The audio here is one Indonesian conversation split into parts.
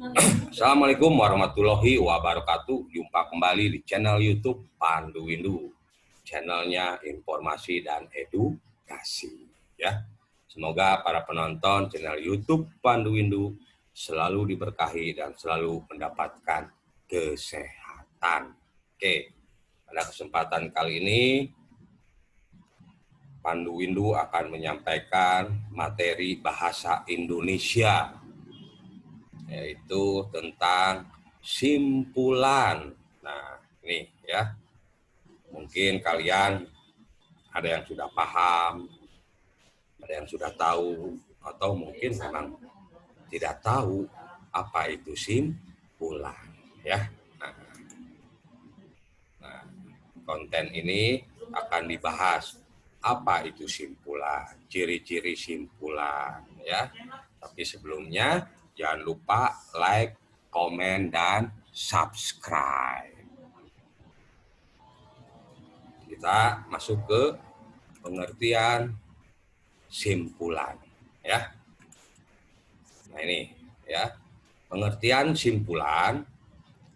Assalamualaikum warahmatullahi wabarakatuh. Jumpa kembali di channel YouTube Pandu Windu. Channelnya informasi dan edukasi. Ya, semoga para penonton channel YouTube Pandu Windu selalu diberkahi dan selalu mendapatkan kesehatan. Oke, pada kesempatan kali ini Pandu Windu akan menyampaikan materi bahasa Indonesia, yaitu tentang simpulan. Nah, ini ya, mungkin kalian ada yang sudah paham, ada yang sudah tahu, atau mungkin memang tidak tahu apa itu simpulan, ya. Nah, konten ini akan dibahas apa itu simpulan, ciri-ciri simpulan, ya. Tapi sebelumnya jangan lupa like, komen, dan subscribe. Kita masuk ke pengertian simpulan, ya. Nah ini, ya. Pengertian simpulan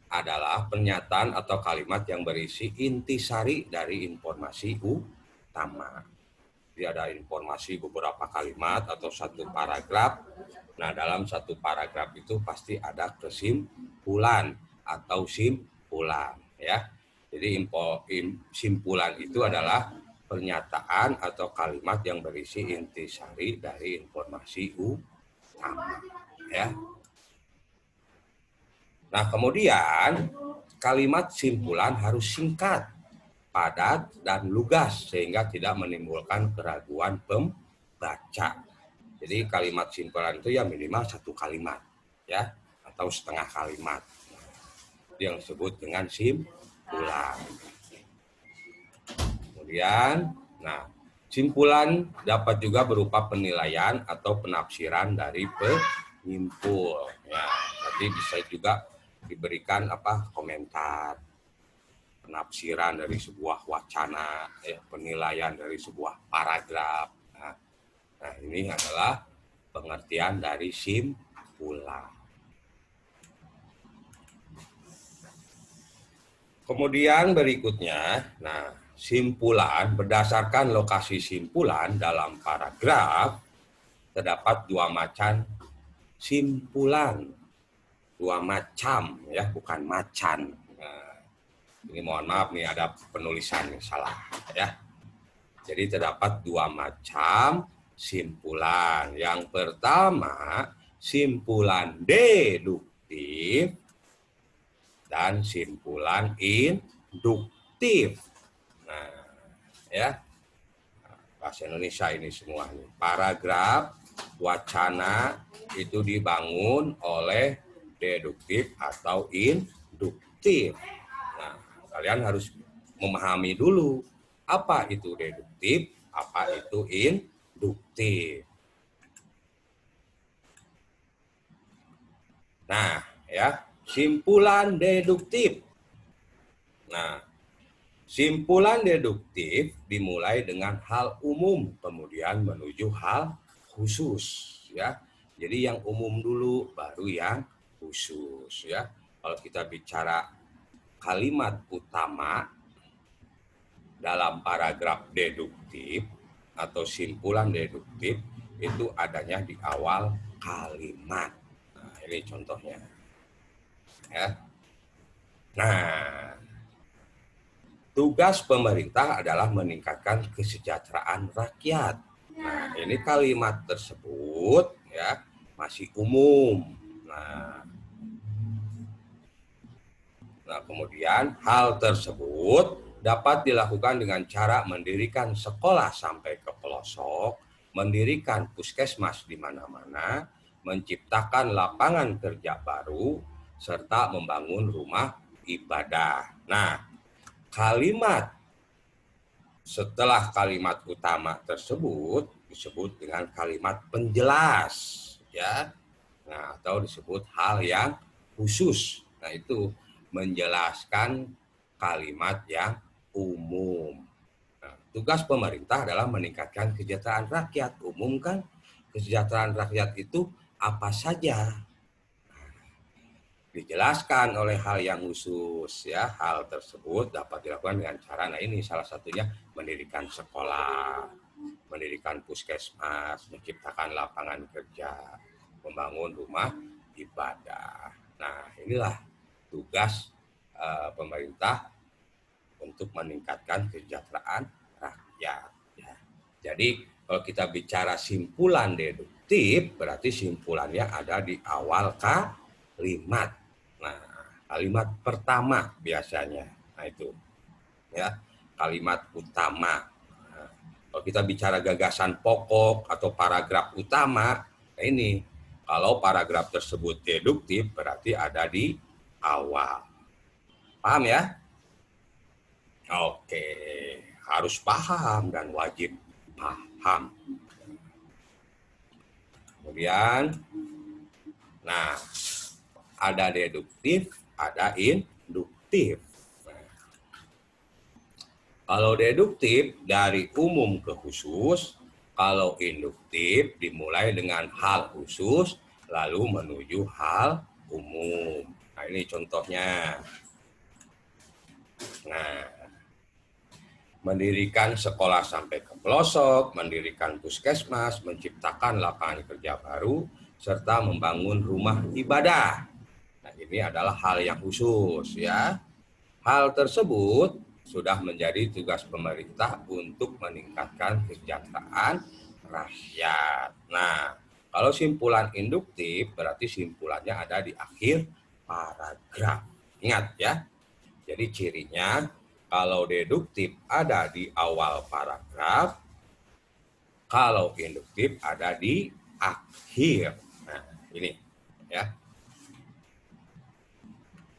adalah pernyataan atau kalimat yang berisi intisari dari informasi utama. Jadi ada informasi beberapa kalimat atau satu paragraf. Nah, dalam satu paragraf itu pasti ada kesimpulan atau simpulan, ya. Jadi simpulan itu adalah pernyataan atau kalimat yang berisi intisari dari informasi utama, ya. Nah, kemudian kalimat simpulan harus singkat, padat, dan lugas sehingga tidak menimbulkan keraguan pembaca. Jadi kalimat simpulan itu ya minimal satu kalimat, ya, atau setengah kalimat. Yang disebut dengan simpulan. Kemudian, nah, simpulan dapat juga berupa penilaian atau penafsiran dari penyimpul. Ya, jadi bisa juga diberikan komentar, penafsiran dari sebuah wacana, penilaian dari sebuah paragraf. Nah, ini adalah pengertian dari simpulan. Kemudian berikutnya, nah, simpulan berdasarkan lokasi simpulan dalam paragraf terdapat dua macam simpulan. Dua macam, ya, bukan macan. Nah, ini mohon maaf nih ada penulisan yang salah, ya. Jadi terdapat dua macam simpulan. Yang pertama, simpulan deduktif dan simpulan induktif. Nah, ya. Bahasa Indonesia ini semua nih. Paragraf wacana itu dibangun oleh deduktif atau induktif. Nah, kalian harus memahami dulu apa itu deduktif, apa itu induktif. Nah, ya, simpulan deduktif. Nah, simpulan deduktif dimulai dengan hal umum, kemudian menuju hal khusus, ya. Jadi yang umum dulu, baru yang khusus, ya. Kalau kita bicara kalimat utama dalam paragraf deduktif atau simpulan deduktif itu adanya di awal kalimat. Nah, ini contohnya, ya. Nah, tugas pemerintah adalah meningkatkan kesejahteraan rakyat. Nah, ini kalimat tersebut, ya, masih umum. Nah, kemudian hal tersebut dapat dilakukan dengan cara mendirikan sekolah sampai ke pelosok, mendirikan puskesmas di mana-mana, menciptakan lapangan kerja baru, serta membangun rumah ibadah. Nah, kalimat setelah kalimat utama tersebut disebut dengan kalimat penjelas, ya. Nah, atau disebut hal yang khusus. Nah, itu menjelaskan kalimat yang umum. Nah, tugas pemerintah adalah meningkatkan kesejahteraan rakyat. Umum kan, kesejahteraan rakyat itu apa saja? dijelaskan oleh hal yang khusus ya. Hal tersebut dapat dilakukan dengan cara, nah ini salah satunya mendirikan sekolah, mendirikan puskesmas, menciptakan lapangan kerja, membangun rumah ibadah. Nah, inilah tugas pemerintah untuk meningkatkan kesejahteraan rakyat. Ya. Jadi kalau kita bicara simpulan deduktif, berarti simpulannya ada di awal kalimat. Nah, kalimat pertama biasanya. Nah itu, ya, kalimat utama. Nah, kalau kita bicara gagasan pokok atau paragraf utama, nah ini, kalau paragraf tersebut deduktif berarti ada di awal. Paham ya? Oke, harus paham dan wajib paham. Kemudian, nah, ada deduktif, ada induktif. Nah, kalau deduktif dari umum ke khusus, kalau induktif dimulai dengan hal khusus, lalu menuju hal umum. Nah, ini contohnya. Nah, mendirikan sekolah sampai ke pelosok, mendirikan puskesmas, menciptakan lapangan kerja baru, serta membangun rumah ibadah. Nah, ini adalah hal yang khusus ya. Hal tersebut sudah menjadi tugas pemerintah untuk meningkatkan kesejahteraan rakyat. Nah, kalau simpulan induktif berarti simpulannya ada di akhir paragraf. Ingat ya. Jadi cirinya kalau deduktif ada di awal paragraf, kalau induktif ada di akhir. Nah, ini ya.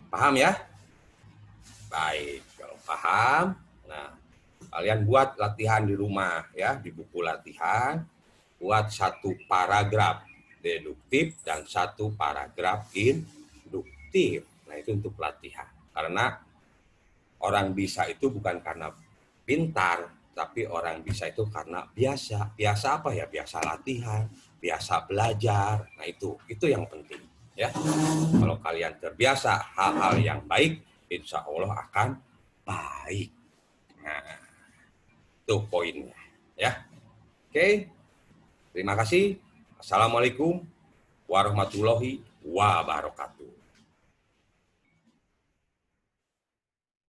Paham ya? Baik, kalau paham, nah kalian buat latihan di rumah ya, di buku latihan, buat satu paragraf deduktif dan satu paragraf induktif. Nah, itu untuk latihan. Karena orang bisa itu bukan karena pintar, tapi orang bisa itu karena biasa. Biasa apa ya? Biasa latihan, biasa belajar. Nah, itu yang penting ya. Kalau kalian terbiasa hal-hal yang baik, insya Allah akan baik. Nah, itu poinnya ya. Oke, terima kasih. Assalamualaikum warahmatullahi wabarakatuh.